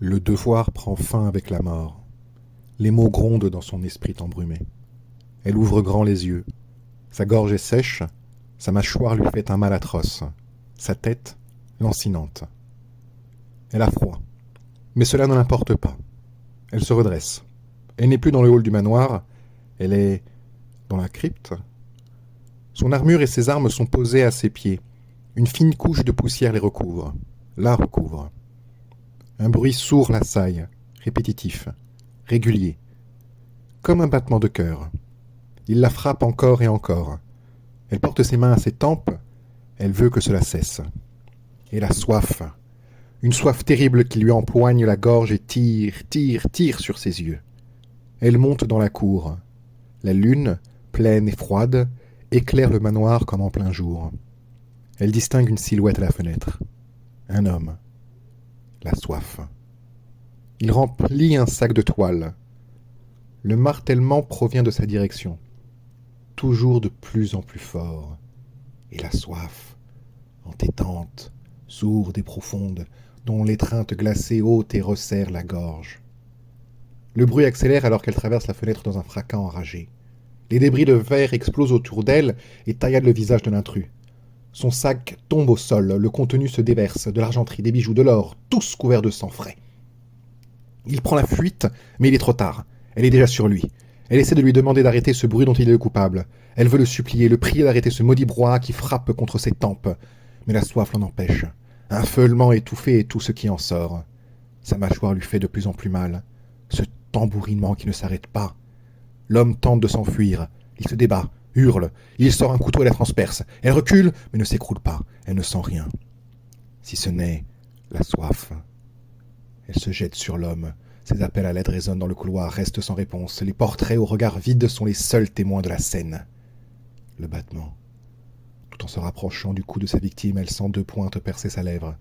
Le devoir prend fin avec la mort. Les mots grondent dans son esprit embrumé. Elle ouvre grand les yeux. Sa gorge est sèche, sa mâchoire lui fait un mal atroce. Sa tête, lancinante. Elle a froid. Mais cela ne l'importe pas. Elle se redresse. Elle n'est plus dans le hall du manoir, elle est dans la crypte. Son armure et ses armes sont posées à ses pieds. Une fine couche de poussière les recouvre. La recouvre. Un bruit sourd l'assaille, répétitif, régulier, comme un battement de cœur. Il la frappe encore et encore. Elle porte ses mains à ses tempes, elle veut que cela cesse. Et la soif, une soif terrible qui lui empoigne la gorge et tire sur ses yeux. Elle monte dans la cour. La lune, pleine et froide, éclaire le manoir comme en plein jour. Elle distingue une silhouette à la fenêtre. Un homme. La soif. Il remplit un sac de toile. Le martèlement provient de sa direction. Toujours de plus en plus fort. Et la soif, entêtante, sourde et profonde, dont l'étreinte glacée ôte et resserre la gorge. Le bruit accélère alors qu'elle traverse la fenêtre dans un fracas enragé. Les débris de verre explosent autour d'elle et tailladent le visage de l'intrus. Son sac tombe au sol, le contenu se déverse, de l'argenterie, des bijoux, de l'or, tous couverts de sang frais. Il prend la fuite, mais il est trop tard. Elle est déjà sur lui. Elle essaie de lui demander d'arrêter ce bruit dont il est le coupable. Elle veut le supplier, le prier d'arrêter ce maudit brouhaha qui frappe contre ses tempes. Mais la soif l'en empêche. Un feulement étouffé est tout ce qui en sort. Sa mâchoire lui fait de plus en plus mal. Ce tambourinement qui ne s'arrête pas. L'homme tente de s'enfuir. Il se débat, hurle. Il sort un couteau et la transperce. Elle recule, mais ne s'écroule pas. Elle ne sent rien. Si ce n'est la soif. Elle se jette sur l'homme. Ses appels à l'aide résonnent dans le couloir, restent sans réponse. Les portraits au regard vide sont les seuls témoins de la scène. Le battement. Tout en se rapprochant du cou de sa victime, elle sent deux pointes percer sa lèvre.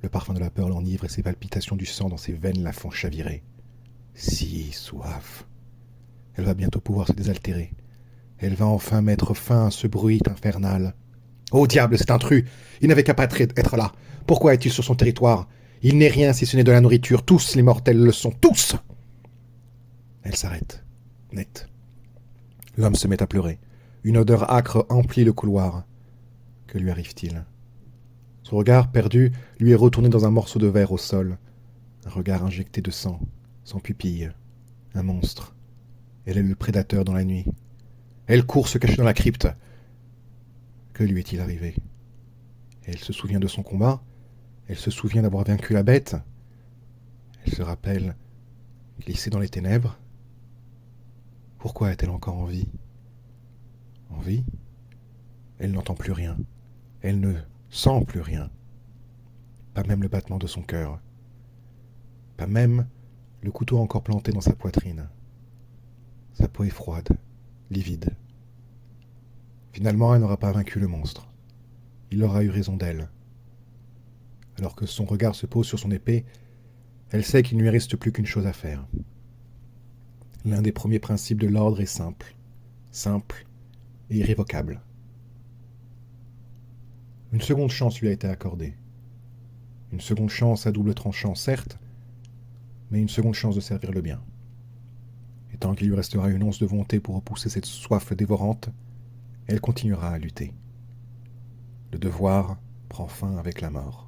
Le parfum de la peur l'enivre et ses palpitations du sang dans ses veines la font chavirer. Si soif. Elle va bientôt pouvoir se désaltérer. Elle va enfin mettre fin à ce bruit infernal. Oh diable, cet intrus! Il n'avait qu'à pas être là. Pourquoi est-il sur son territoire? Il n'est rien si ce n'est de la nourriture. Tous les mortels le sont. Tous! Elle s'arrête. Net. L'homme se met à pleurer. Une odeur âcre emplit le couloir. Que lui arrive-t-il? Son regard perdu lui est retourné dans un morceau de verre au sol. Un regard injecté de sang, sans pupille. Un monstre. Elle est le prédateur dans la nuit. Elle court se cacher dans la crypte. Que lui est-il arrivé? Elle se souvient de son combat. Elle se souvient d'avoir vaincu la bête. Elle se rappelle glisser dans les ténèbres. Pourquoi est-elle encore en vie? En vie? Elle n'entend plus rien. Elle ne sent plus rien. Pas même le battement de son cœur. Pas même le couteau encore planté dans sa poitrine. Sa peau est froide, livide. Finalement, elle n'aura pas vaincu le monstre. Il aura eu raison d'elle. Alors que son regard se pose sur son épée, elle sait qu'il ne lui reste plus qu'une chose à faire. L'un des premiers principes de l'ordre est simple et irrévocable. Une seconde chance lui a été accordée. Une seconde chance à double tranchant, certes, mais une seconde chance de servir le bien. Et tant qu'il lui restera une once de volonté pour repousser cette soif dévorante, elle continuera à lutter. Le devoir prend fin avec la mort.